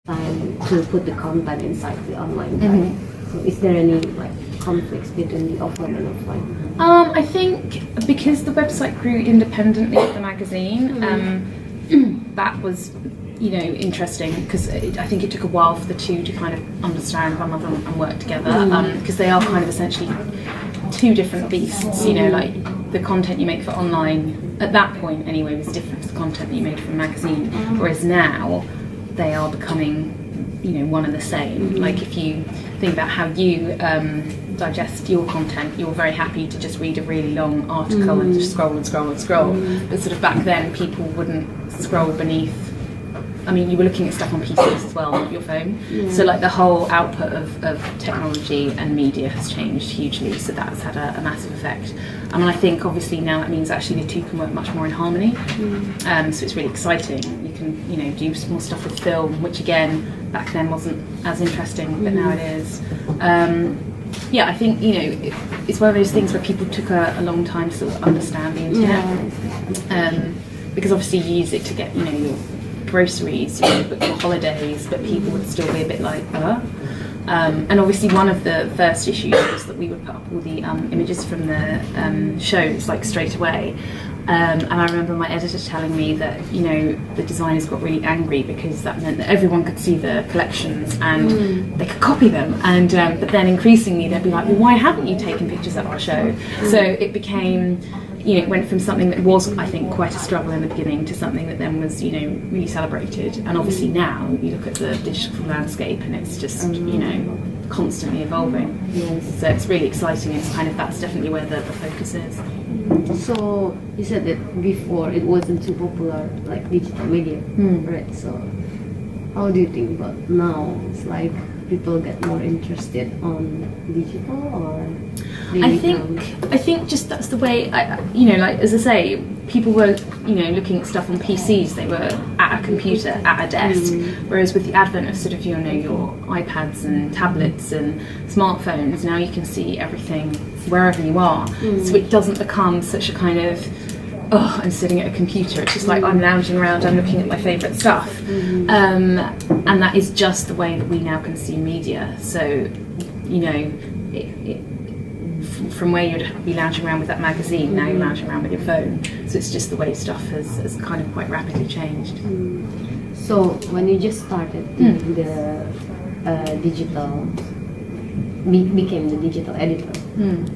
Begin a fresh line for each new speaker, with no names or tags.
time to put the content inside the online, right? So is there any like conflicts between the offline and offline?
I think because the website grew independently of the magazine, that was, interesting because I think it took a while for the two to kind of understand one another and work together, because they are kind of essentially two different beasts. Like the content you make for online at that point anyway was different to the content that you made for a magazine, whereas now they are becoming one and the same. Like if you think about how you digest your content, you're very happy to just read a really long article and just scroll and scroll and scroll. But sort of back then people wouldn't scroll beneath. I mean, you were looking at stuff on PCs as well, not your phone. So like the whole output of technology and media has changed hugely, so that's had a massive effect. I mean, I think obviously now it means actually the two can work much more in harmony. So it's really exciting. You can do more stuff with film, which again back then wasn't as interesting, but now it is. I think it's one of those things where people took a long time to sort of understand the internet, because obviously you use it to get your groceries, book your holidays, but people would still be a bit like, and obviously one of the first issues was that we would put up all the images from the shows like straight away. And I remember my editor telling me that the designers got really angry because that meant that everyone could see the collections and they could copy them, and but then increasingly they'd be like, well, why haven't you taken pictures at our show? So it became, it went from something that was, I think, quite a struggle in the beginning to something that then was, really celebrated. And obviously now you look at the digital landscape and it's just, constantly evolving. So it's really exciting. It's kind of, that's definitely where the focus is.
So you said that before it wasn't too popular, like digital media, right? So how do you think about now? It's like people get more interested on digital, or
I think just that's the way. Like as I say, people were looking at stuff on PCs. They were at a computer at a desk, whereas with the advent of sort of your iPads and tablets and smartphones, now you can see everything wherever you are. So it doesn't become such a kind of, oh, I'm sitting at a computer. It's just like I'm lounging around, I'm looking at my favourite stuff. And that is just the way that we now consume media. So, from where you'd be lounging around with that magazine, now you're lounging around with your phone. So it's just the way stuff has kind of quite rapidly changed.
So when you just started the digital, became the digital editor,